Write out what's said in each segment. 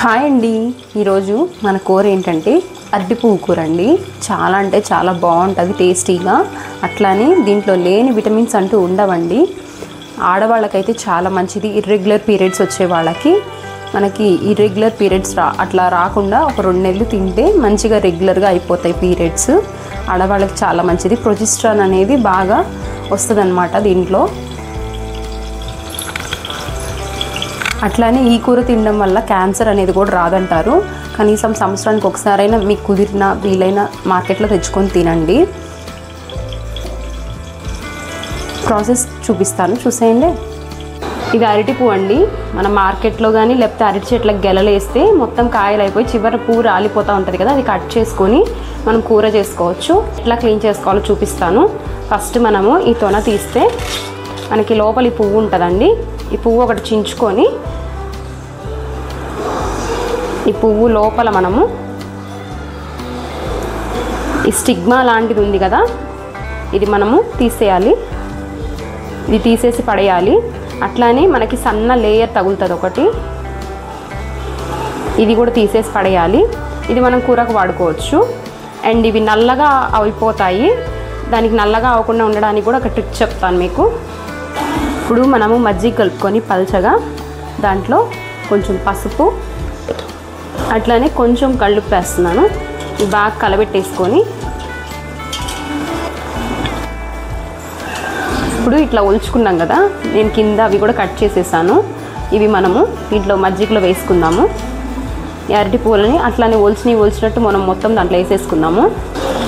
Hi అండి, ఈరోజు మన కూర ఏంటంటే అరటి పువ్వు కూర అండి. చాలా అంటే చాలా బాగుంటుంది టేస్టీగా. అట్లానే దీంట్లో లేని విటమిన్స్ అంటూ ఉండవండి. ఆడవాళ్ళకైతే చాలా మంచిది. ఇర్రెగ్యులర్ పీరియడ్స్ వచ్చే వాళ్ళకి మనకి ఇర్రెగ్యులర్ పీరియడ్స్ అట్లా రాకుండా ఒక 2 నెలలు తింటే మంచిగా రెగ్యులర్గా అయిపోతాయి పీరియడ్స్. ఆడవాళ్ళకి చాలా మంచిది. ప్రొజెస్ట్రాన్ అనేది బాగా వస్తుందన్నమాట దీంట్లో. అట్లానే ఈ కూర తినడం వల్ల క్యాన్సర్ అనేది కూడా రాదంటారు. కనీసం సంవత్సరానికి ఒకసారైనా మీకు కుదిరిన వీలైన మార్కెట్లో తెచ్చుకొని తినండి. ప్రాసెస్ చూపిస్తాను, చూసేయండి. ఇది అరటి పువ్వు అండి. మనం మార్కెట్లో కానీ లేకపోతే అరటి చెట్లకు గెలలేస్తే మొత్తం కాయలు అయిపోయి చివరి పువ్వు రాలిపోతూ ఉంటుంది కదా, అది కట్ చేసుకొని మనం కూర చేసుకోవచ్చు. ఎట్లా క్లీన్ చేసుకోవాలో చూపిస్తాను. ఫస్ట్ మనము ఈ తొన తీస్తే మనకి లోపల ఈ పువ్వు ఉంటుందండి. ఈ పువ్వు ఒకటి చించుకొని ఈ పువ్వు లోపల మనము ఈ స్టిగ్మా లాంటిది ఉంది కదా, ఇది మనము తీసేయాలి. ఇది తీసేసి పడేయాలి. అట్లానే మనకి సన్న లేయర్ తగులుతుంది ఒకటి, ఇది కూడా తీసేసి పడేయాలి. ఇది మనం కూరకు వాడుకోవచ్చు. అండ్ ఇవి నల్లగా అయిపోతాయి. దానికి నల్లగా అవ్వకుండా ఉండడానికి కూడా ఒక ట్రిక్ చెప్తాను మీకు. ఇప్పుడు మనము మజ్జిగ కలుపుకొని పల్చగా దాంట్లో కొంచెం పసుపు, అట్లానే కొంచెం కల్లుప్పు వేస్తున్నాను. బాగా కలబెట్టేసుకొని ఇప్పుడు ఇట్లా ఒలుచుకున్నాం కదా, నేను కింద అవి కూడా కట్ చేసేసాను. ఇవి మనము దీంట్లో మజ్జిగలో వేసుకుందాము. ఈ అరటి పువ్వులని అట్లానే ఒలిచినట్టు మనం మొత్తం దాంట్లో వేసేసుకుందాము.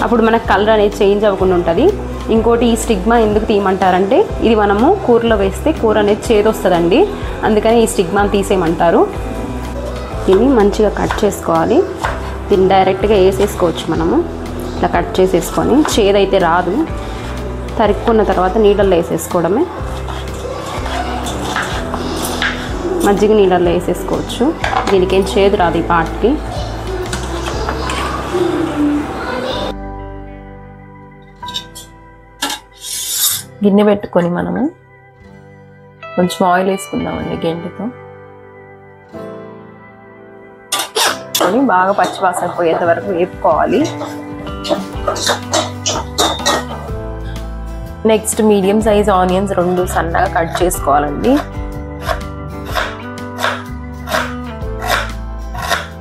అప్పుడు మనకు కలర్ అనేది చేంజ్ అవ్వకుండా ఉంటుంది. ఇంకోటి, ఈ స్టిగ్మా ఎందుకు తీయమంటారంటే ఇది మనము కూరలో వేస్తే కూర అనేది చేదొస్తుందండి. అందుకని ఈ స్టిగ్మాని తీసేయమంటారు. దీన్ని మంచిగా కట్ చేసుకోవాలి. దీన్ని డైరెక్ట్గా వేసేసుకోవచ్చు మనము. ఇట్లా కట్ చేసేసుకొని, చేదైతే రాదు. తరుక్కున్న తర్వాత నీళ్ళల్లో వేసేసుకోవడమే. మజ్జిగ నీళ్ళల్లో వేసేసుకోవచ్చు. దీనికి ఏం చేదు రాదు ఈ పార్ట్కి. గిన్నె పెట్టుకొని మనము కొంచెం ఆయిల్ వేసుకుందామండి. గెంటితో బాగా పచ్చివాసన పోయేంత వరకు వేపుకోవాలి. నెక్స్ట్ మీడియం సైజ్ ఆనియన్స్ 2 సన్నగా కట్ చేసుకోవాలండి.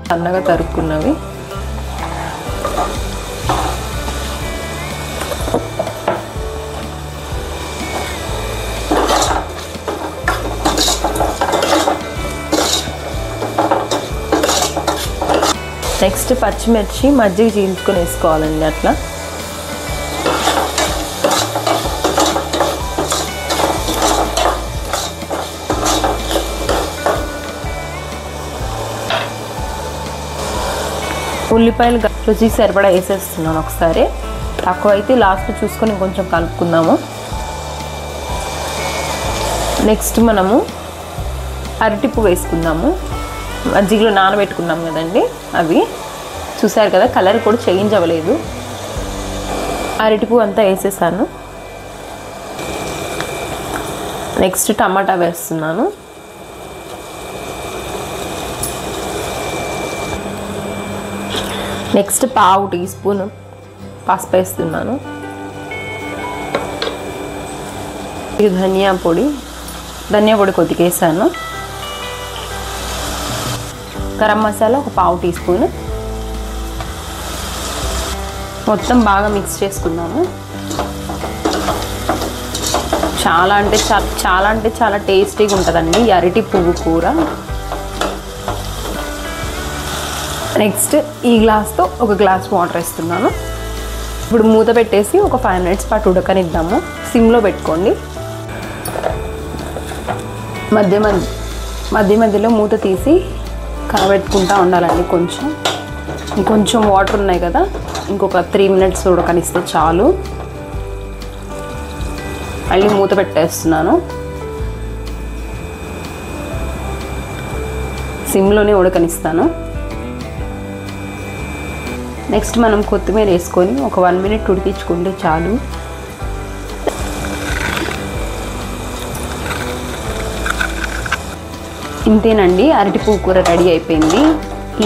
సన్నగా తరుక్కున్నవి. నెక్స్ట్ పచ్చిమిర్చి మజ్జిగ చీల్చుకొని వేసుకోవాలండి. అట్లా ఉల్లిపాయలు రుచికి సరిపడా వేసేస్తున్నాను ఒకసారి. తక్కువ అయితే లాస్ట్ చూసుకొని కొంచెం కలుపుకుందాము. నెక్స్ట్ మనము అరటి పువ్వు వేసుకుందాము. మజ్జిగలో నానబెట్టుకున్నాం కదండి, అవి చూసారు కదా, కలర్ కూడా చేంజ్ అవ్వలేదు. అరటి పువ్వు అంతా వేసేసాను. నెక్స్ట్ టమాటా వేస్తున్నాను. నెక్స్ట్ 1/2 టీ స్పూన్ పసుపు వేస్తున్నాను. ఇది ధనియా పొడి కొద్దిగా వేసాను. గరం మసాలా ఒక 1/2 టీ స్పూన్. మొత్తం బాగా మిక్స్ చేసుకుందాము. చాలా అంటే చాలా టేస్టీగా ఉంటుందండి ఈ అరటి పువ్వు కూర. నెక్స్ట్ ఈ గ్లాస్తో ఒక గ్లాస్ వాటర్ వేస్తున్నాను. ఇప్పుడు మూత పెట్టేసి ఒక 5 మినిట్స్ పాటు ఉడకనిద్దాము. సిమ్లో పెట్టుకోండి. మధ్యలో మూత తీసి కలబెట్టుకుంటూ ఉండాలండి. కొంచెం వాటర్ ఉన్నాయి కదా, ఇంకొక 3 మినిట్స్ ఉడకనిస్తే చాలు. మళ్ళీ మూత పెట్టేస్తున్నాను. సిమ్లోనే ఉడకనిస్తాను. నెక్స్ట్ మనం కొత్తిమీర వేసుకొని ఒక 1 మినిట్ ఉడికించుకుంటే చాలు. ఇంతేనండి, అరటిపువ్వు కూర రెడీ అయిపోయింది.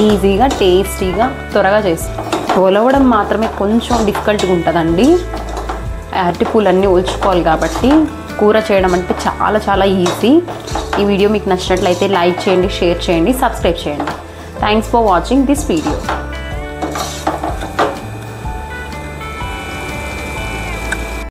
ఈజీగా టేస్టీగా త్వరగా చేస్తాం. ఒలవడం మాత్రమే కొంచెం డిఫికల్ట్గా ఉంటుందండి. అరటిపూలన్నీ ఒలుచుకోవాలి కాబట్టి కూర చేయడం అంటే చాలా చాలా ఈజీ. ఈ వీడియో మీకు నచ్చినట్లయితే లైక్ చేయండి, షేర్ చేయండి, సబ్స్క్రైబ్ చేయండి. Thanks for watching this video.